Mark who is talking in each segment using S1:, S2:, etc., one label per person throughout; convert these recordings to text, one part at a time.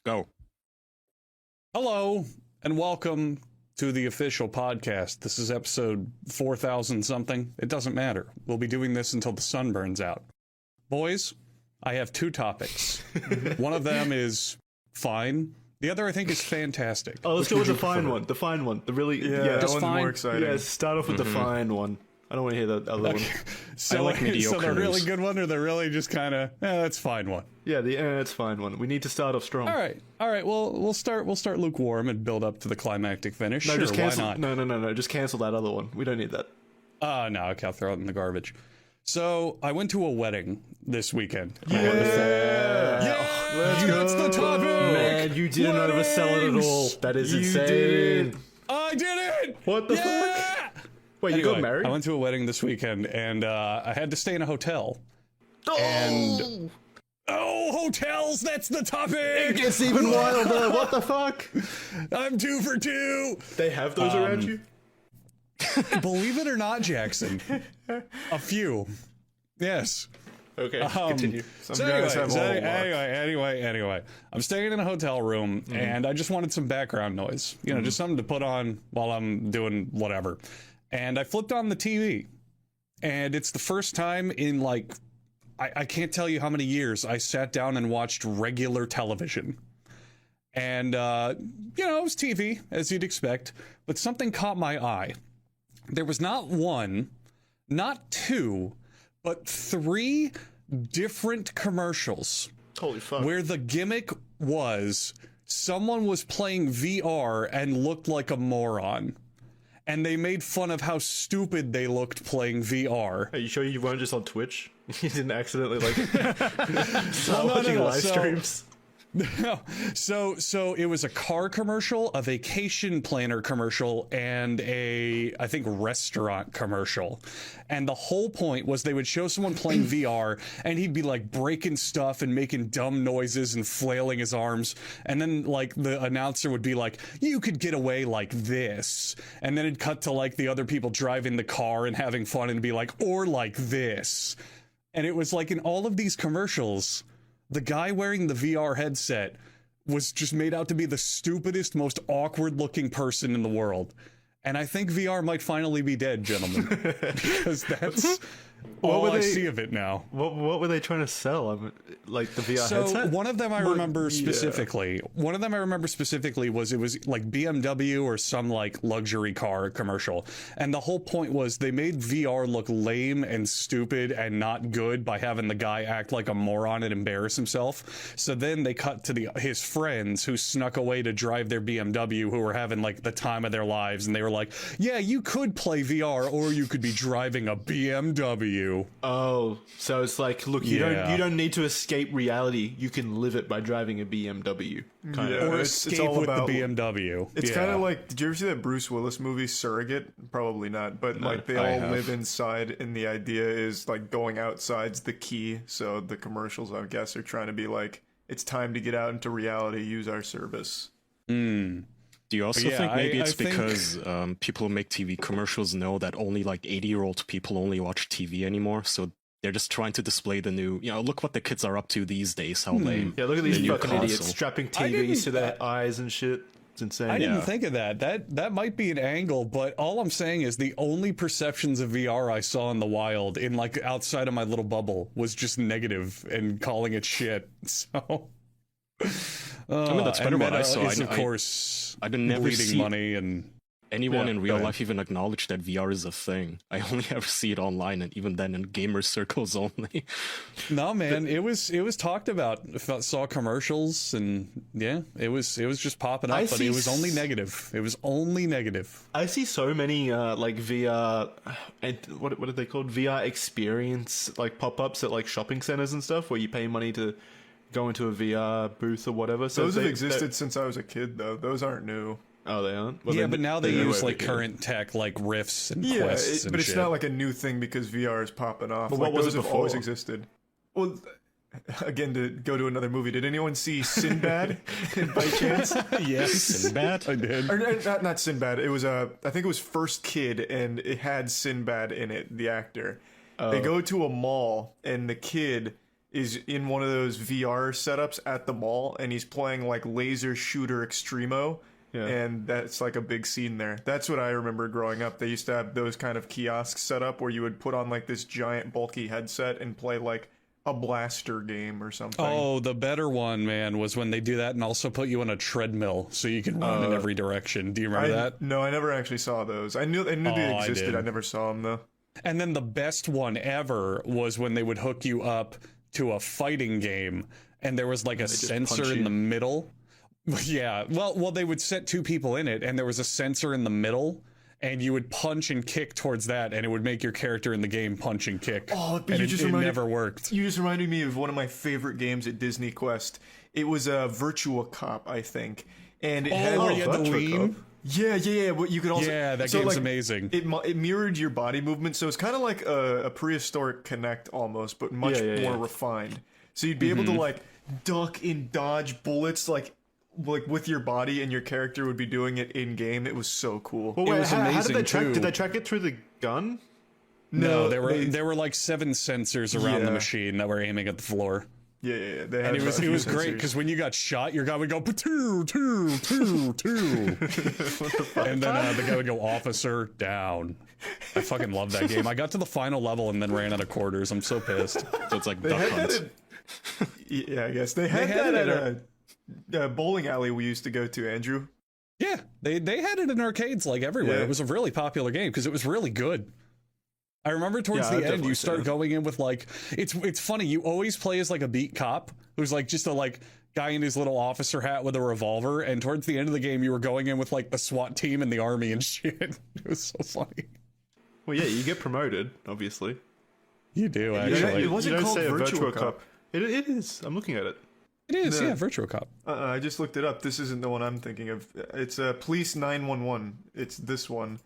S1: Go.
S2: Hello, and welcome to the official podcast. This is episode 4000 something. It doesn't matter. We'll be doing this until the sun burns out. Boys, I have two topics. One of them is fine. The other, I think, is fantastic.
S3: Oh, let's go with the fine one. The fine one. The really...
S4: Yeah, that
S2: just
S4: one's
S2: fine.
S4: more exciting.
S3: Yeah, start off with the fine one. I don't want to hear the other one.
S2: So,
S1: I like
S2: so
S1: mediocre
S2: the really
S1: news.
S2: good one, or the really just kind of, that's fine one.
S3: Yeah, it's fine one. We need to start off strong.
S2: All right. Well, we'll start lukewarm and build up to the climactic finish.
S3: No,
S2: Sure,
S3: just cancel.
S2: why not?
S3: No. Just cancel that other one. We don't need that.
S2: No, okay, I'll throw it in the garbage. So I went to a wedding this weekend.
S3: Yeah,
S4: Let's go.
S2: That's the topic.
S3: man, you didn't oversell it at all. That is insane.
S4: did.
S2: I did it.
S3: What the fuck? Wait, you got married?
S2: I went to a wedding this weekend, and I had to stay in a hotel. And hotels! That's the topic.
S3: It gets even wilder. What the fuck?
S2: I'm 2 for 2.
S3: They have those around you?
S2: Believe it or not, Jackson, a few. Yes.
S3: Okay, continue.
S4: Some
S2: So
S4: guys have all luck.
S2: anyway, I'm staying in a hotel room, and I just wanted some background noise. You know, just something to put on while I'm doing whatever. And I flipped on the TV, and it's the first time in like, I can't tell you how many years I sat down and watched regular television. And, it was TV, as you'd expect, but something caught my eye. There was not one, not two, but 3 different commercials
S3: Holy fuck.
S2: where the gimmick was someone was playing VR and looked like a moron. And they made fun of how stupid they looked playing VR.
S3: Are you sure you weren't just on Twitch? You didn't accidentally, start
S2: No,
S3: watching live
S2: so-
S3: streams?
S2: No. So it was a car commercial, a vacation planner commercial, and I think restaurant commercial. And the whole point was they would show someone playing VR, and he'd be like breaking stuff and making dumb noises and flailing his arms. And then like the announcer would be like, you could get away like this. And then it'd cut to like the other people driving the car and having fun and be like, or like this. And it was like in all of these commercials, the guy wearing the VR headset was just made out to be the stupidest, most awkward-looking person in the world. And I think VR might finally be dead, gentlemen, because that's all I see of it now.
S3: What were they trying to sell? Like the VR
S2: So
S3: headset?
S2: one of them I remember specifically. One of them I remember specifically was it was like BMW or some like luxury car commercial, and the whole point was they made VR look lame and stupid and not good by having the guy act like a moron and embarrass himself. So then they cut to his friends who snuck away to drive their BMW, who were having like the time of their lives, and they were like, "Yeah, you could play VR, or you could be driving a BMW."
S3: Oh, so it's like, look, you don't need to escape reality. You can live it by driving a BMW. Kind
S4: Yeah.
S3: of.
S2: Or
S4: It's
S2: escape
S4: all
S2: with
S4: about-
S2: the BMW.
S4: It's
S2: Yeah.
S4: kind of like, did you ever see that Bruce Willis movie, Surrogate? Probably not, but like they
S1: I
S4: all
S1: have.
S4: live inside, and the idea is like going outside's the key. So the commercials, I guess, are trying to be like, it's time to get out into reality, use our service.
S1: Do you also
S2: Yeah,
S1: think maybe
S2: I
S1: it's
S2: think-
S1: because people who make TV commercials know that only like 80-year-old people only watch TV anymore, so they're just trying to display the new, look what the kids are up to these days, how lame.
S3: Yeah, look at
S1: the
S3: these
S1: new
S3: fucking idiots
S1: console.
S3: strapping
S2: I didn't-
S3: TVs to their eyes and shit. It's insane.
S2: I didn't
S1: Yeah.
S2: think of that. That might be an angle, but all I'm saying is the only perceptions of VR I saw in the wild, in like outside of my little bubble, was just negative and calling it shit. So,
S1: I mean, that's better
S2: and
S1: what I
S2: Meta
S1: saw.
S2: is, of
S1: I
S2: course,
S1: I'd never
S2: bleeding
S1: see
S2: money and.
S1: anyone
S3: Yeah,
S1: in
S3: go
S1: real
S3: ahead.
S1: life even acknowledge that VR is a thing. I only ever see it online, and even then in gamer circles only.
S2: No, man, it was talked about. I saw commercials, and yeah, it was just popping up,
S3: I
S2: but
S3: see
S2: it was only negative. It was only negative.
S3: I see so many like VR, and what are they called? VR experience like pop-ups at like shopping centers and stuff, where you pay money to go into a VR booth or whatever. So
S4: Those have
S3: they-
S4: existed since I was a kid, though. Those aren't new.
S3: Oh, they aren't. Well,
S2: Yeah,
S3: then
S2: but now they
S3: know
S2: use
S3: where
S2: like
S3: they-
S2: current tech, like Rifts and
S4: Yeah,
S2: Quests, and
S4: but it's
S2: shit.
S4: not like a new thing because VR is popping off.
S3: But
S4: Like,
S3: what was
S4: those
S3: it
S4: have always
S3: before?
S4: existed. Well, again, to go to another movie, did anyone see Sinbad by chance?
S2: Yes,
S1: Sinbad?
S2: I did.
S4: Or not Sinbad. It was I think it was First Kid, and it had Sinbad in it, the actor. They go to a mall, and the kid is in one of those VR setups at the mall, and he's playing like Laser Shooter Extremo.
S3: Yeah.
S4: And that's like a big scene there. That's what I remember growing up. They used to have those kind of kiosks set up where you would put on like this giant bulky headset and play like a blaster game or something.
S2: Oh, the better one, man, was when they do that and also put you on a treadmill so you can run in every direction. Do you remember that?
S4: No, I never actually saw those. I knew they
S2: I
S4: existed.
S2: did.
S4: I never saw them though.
S2: And then the best one ever was when they would hook you up to a fighting game and there was like a sensor in the middle. Yeah, well, they would set two people in it and there was a sensor in the middle and you would punch and kick towards that and it would make your character in the game punch and kick.
S4: Oh, but
S2: and it never worked.
S4: You just reminded me of one of my favorite games at Disney Quest. It was a Virtua Cop, I think. And it had
S2: where you had to
S3: Virtua
S2: lean?
S3: Cop?
S4: Yeah. But you could also
S2: Yeah, that
S4: so,
S2: game's
S4: like,
S2: amazing.
S4: It mirrored your body movement, so it's kind of like a prehistoric Kinect almost, but much more refined. So you'd be able to like duck and dodge bullets like with your body, and your character would be doing it in game. It was so cool.
S3: Well,
S2: It
S3: wait,
S2: was
S3: how did
S2: amazing,
S3: they track?
S2: too.
S3: Did they track it through the gun?
S2: No, there
S4: they-
S2: were like 7 sensors around the
S4: Yeah.
S2: machine that were aiming at the floor.
S4: Yeah. They
S2: And
S4: had
S2: it was great
S4: sensors.
S2: because when you got shot, your guy would go two, two, two, two, and then the guy would go officer down. I fucking love that game. I got to the final level and then ran out of quarters. I'm so pissed.
S1: So it's like
S4: They
S1: Duck
S4: had
S1: Hunt.
S4: that yeah, I guess they had
S2: had
S4: that
S2: it
S4: at a bowling alley we used to go to, Andrew.
S2: Yeah, they had it in arcades like everywhere.
S4: Yeah.
S2: It was a really popular game because it was really good. I remember towards
S3: Yeah,
S2: the
S3: I've
S2: end, you
S3: definitely
S2: start
S3: seen it.
S2: going in with like it's funny. You always play as like a beat cop who's like just a like guy in his little officer hat with a revolver. And towards the end of the game, you were going in with like the SWAT team and the army and shit. It was so funny.
S3: Well, yeah, you get promoted, obviously.
S2: You do
S4: Yeah,
S2: actually.
S4: it wasn't
S3: you don't
S4: called
S3: say a
S4: Virtua
S3: Virtua
S4: Cop.
S3: It is. I'm looking at it.
S2: It is,
S4: No.
S2: yeah, Virtua Cop.
S4: I just looked it up. This isn't the one I'm thinking of. It's Police 911. It's this one.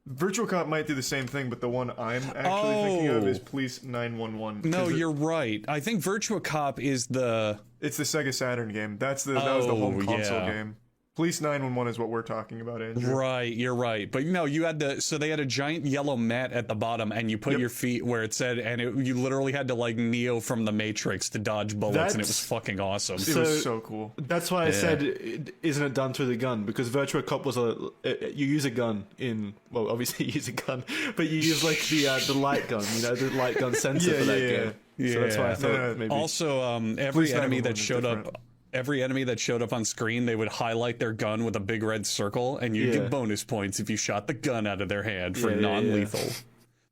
S4: Virtual Cop might do the same thing, but the one I'm actually thinking of is Police 911.
S2: No,
S4: 'cause
S2: you're right. I think Virtua Cop is the
S4: it's the Sega Saturn game. That was the home console
S2: yeah.
S4: game. Police 911 is what we're talking about, Andrew.
S2: right. You're right, but no, you had so they had a giant yellow mat at the bottom, and you put your feet where it said, and you literally had to like Neo from the Matrix to dodge bullets, and it was
S3: That's-
S2: fucking awesome.
S4: It was so cool.
S3: That's why I said, isn't it done through the gun? Because Virtua Cop was you use a gun in, well, obviously you use a gun, but you use like the light gun, the light gun sensor for that game. So that's why I thought
S4: No,
S3: maybe.
S2: Also, every
S4: Police
S2: enemy
S4: 911
S2: that
S4: is
S2: showed
S4: different.
S2: up. Every enemy that showed up on screen, they would highlight their gun with a big red circle, and you'd
S3: Yeah.
S2: get bonus points if you shot the gun out of their hand for
S3: Yeah, yeah,
S2: non-lethal.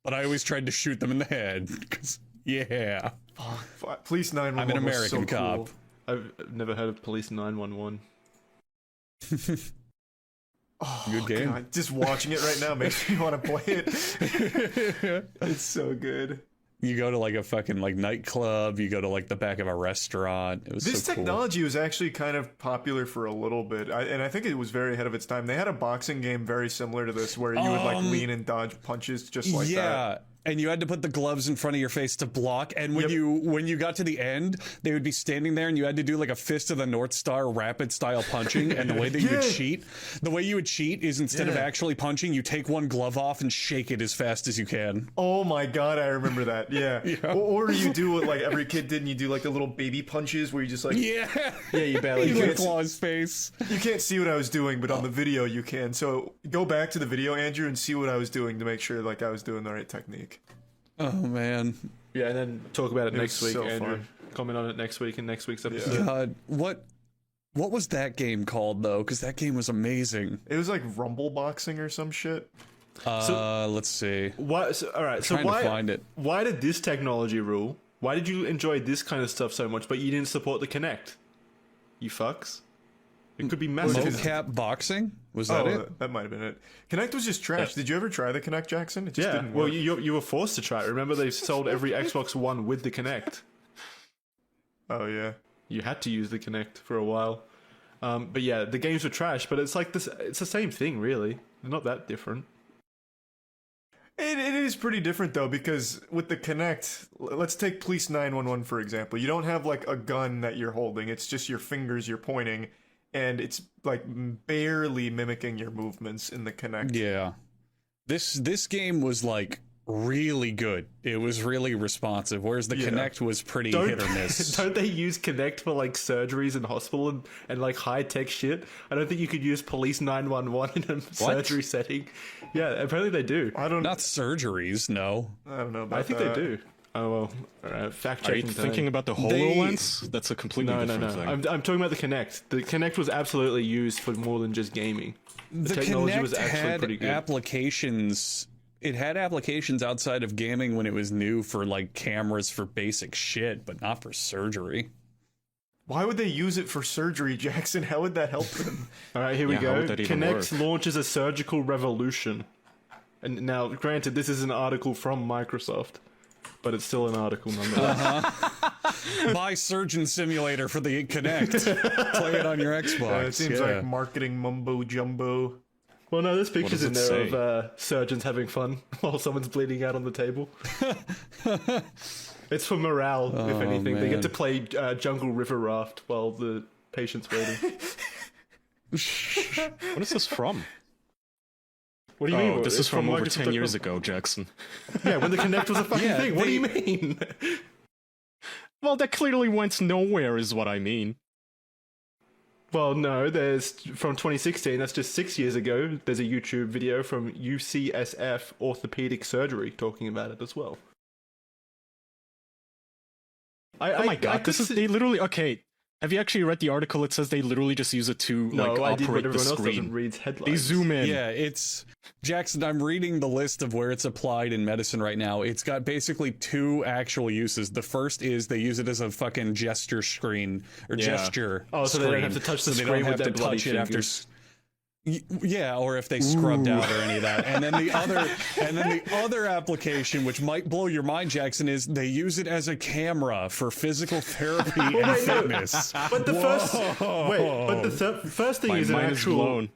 S2: But I always tried to shoot them in the head, because, yeah.
S4: Police 911
S2: I'm an
S4: was
S2: American
S4: so
S2: cop.
S4: cool.
S3: I've never heard of Police 911.
S4: Oh,
S2: Good game.
S4: God, just watching it right now makes me want to play it. It's so good.
S2: You go to like a fucking like nightclub, you go to like the back of a restaurant. It was
S4: This
S2: so cool.
S4: technology was actually kind of popular for a little bit, and I think it was very ahead of its time. They had a boxing game very similar to this, where you would like lean and dodge punches just like that.
S2: Yeah, and you had to put the gloves in front of your face to block. And when you got to the end, they would be standing there, and you had to do like a fist of the North Star rapid style punching. And the way that you would cheat is instead of actually punching, you take one glove off and shake it as fast as you can.
S4: Oh my God, I remember that. Yeah. Or you do what like every kid did, and you do like the little baby punches where you just like
S2: Yeah,
S3: you barely
S2: you
S3: get
S2: would
S3: it.
S2: claw his face.
S4: you can't see what I was doing, but on the video you can. So go back to the video, Andrew, and see what I was doing to make sure like I was doing the right technique.
S2: Oh man,
S3: Yeah, and then talk about it
S4: It
S3: next
S4: was
S3: week,
S4: so
S3: Andrew.
S4: fun.
S3: Comment on it next week in next week's episode.
S2: God, what was that game called though? Because that game was amazing.
S4: It was like rumble boxing or some shit.
S2: Let's see.
S3: Why? So, all right. So
S2: Trying to
S3: why?
S2: find it.
S3: Why did this technology rule? Why did you enjoy this kind of stuff so much, but you didn't support the Kinect? You fucks. It could be massive.
S2: Mocap boxing? Was that it?
S4: That might have been it. Kinect was just trash. Did you ever try the Kinect, Jackson? It just
S3: Yeah.
S4: didn't
S3: Well,
S4: work.
S3: you were forced to try it. Remember, they sold every Xbox One with the Kinect.
S4: Oh yeah.
S3: You had to use the Kinect for a while. But yeah, the games were trash. But it's like this. It's the same thing, really. They're not that different.
S4: It is pretty different though, because with the Kinect, let's take Police 911 for example. You don't have like a gun that you're holding. It's just your fingers you're pointing, and it's like barely mimicking your movements in the Kinect.
S2: Yeah. This game was like really good. It was really responsive, whereas the Kinect was pretty hit or miss.
S3: Don't they use Kinect for like surgeries in hospital and like high tech shit? I don't think you could use Police 911 in a surgery setting. Yeah, apparently they do.
S2: Not surgeries, no.
S4: I don't know about
S3: I think
S4: that.
S3: they do. Oh well, all right, fact
S1: Are you
S3: checking.
S1: thinking about the HoloLens? That's a completely different thing.
S3: I'm talking about the Kinect. The Kinect was absolutely used for more than just gaming.
S2: The
S3: technology
S2: Kinect
S3: was actually pretty
S2: had
S3: good.
S2: applications. It had applications outside of gaming when it was new for like cameras for basic shit, but not for surgery.
S4: Why would they use it for surgery, Jackson? How would that help them?
S3: All right, here we
S1: how
S3: go.
S1: would that even
S3: Kinect
S1: work?
S3: launches a surgical revolution. And now, granted, this is an article from Microsoft, but it's still an article nonetheless.
S2: Buy Surgeon Simulator for the Kinect. Play it on your Xbox.
S4: It seems like marketing mumbo jumbo.
S3: Well, no, there's pictures in
S1: does it
S3: there of surgeons having fun while someone's bleeding out on the table. It's for morale, if anything. They
S2: man.
S3: get to play Jungle River Raft while the patient's waiting.
S1: What is this from?
S3: What do you mean?
S1: This
S3: It's
S1: is from over
S3: Microsoft
S1: 10 years
S3: .com.
S1: ago, Jackson.
S3: Yeah, when the Kinect was a fucking thing. What do you mean?
S1: Well, that clearly went nowhere, is what I mean.
S3: Well, no, there's from 2016, that's just 6 years ago. There's a YouTube video from UCSF Orthopedic Surgery talking about it as well.
S1: Oh my god, they literally, okay, have you actually read the article? It says they literally just use it to,
S3: No,
S1: like,
S3: I did what
S1: operate the
S3: everyone else does and
S1: screen.
S3: reads headlines.
S1: They zoom in.
S2: Yeah, it's Jackson. I'm reading the list of where it's applied in medicine right now. It's got basically two actual uses. The first is they use it as a fucking gesture screen or gesture.
S3: Oh, so they don't have to touch the
S2: so they
S3: screen
S2: don't
S3: with
S2: have
S3: their
S2: to
S3: bloody
S2: touch it after.
S3: fingers.
S2: Yeah, or if they scrubbed out or any of that. And then the other application, which might blow your mind, Jackson, is they use it as a camera for physical therapy and fitness.
S3: But the first thing
S1: My
S3: is an
S1: mind is
S3: actual.
S1: blown.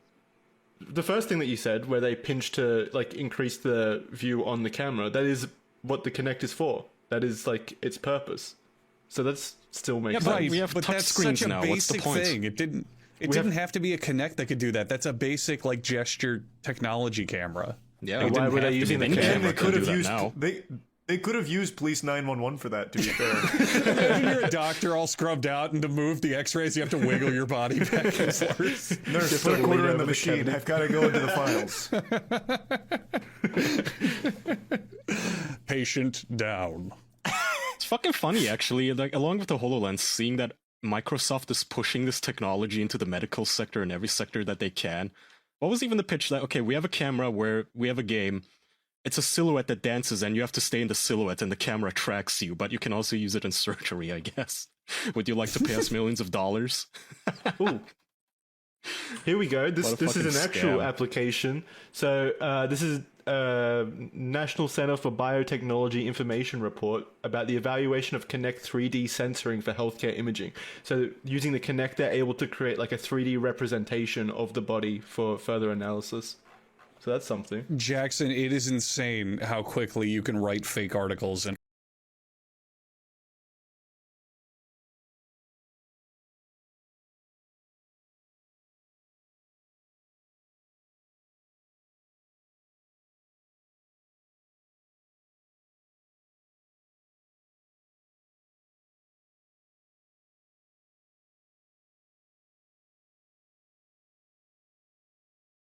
S3: The first thing that you said, where they pinch to like increase the view on the camera, that is what the Kinect is for. That is like its purpose. So that's still makes sense.
S1: Right, we have
S2: but
S1: touch
S2: that's
S1: screens
S2: such a
S1: now. What's the
S2: basic
S1: point?
S2: thing. It didn't have to be a Kinect that could do that. That's a basic like gesture technology camera.
S1: Yeah,
S3: Why were they using the
S1: Any
S3: camera?
S4: And they
S1: can
S4: could
S1: do
S4: have
S1: that
S4: used
S1: now.
S4: they could have used Police 911 for that. To be fair,
S2: Imagine you're a doctor all scrubbed out, and to move the X-rays, you have to wiggle your body back and forth.
S4: nurse,
S3: Just
S4: put
S3: a
S4: a quarter
S3: lead
S4: in the
S3: over the
S4: machine.
S3: cabinet.
S4: I've got to go into the files.
S2: Patient down.
S1: It's fucking funny, actually. Like, along with the HoloLens, seeing that Microsoft is pushing this technology into the medical sector and every sector that they can. What was even the pitch that, okay, we have a camera where we have a game. It's a silhouette that dances and you have to stay in the silhouette and the camera tracks you, but you can also use it in surgery, I guess. Would you like to pay us millions of dollars?
S3: Ooh. Here we go. This
S1: What a
S3: is an
S1: fucking
S3: actual
S1: scam.
S3: application. So this is National Center for Biotechnology Information Report about the evaluation of Kinect 3D sensoring for healthcare imaging. So using the Kinect, they're able to create like a 3D representation of the body for further analysis. So that's something.
S2: Jackson, it is insane how quickly you can write fake articles and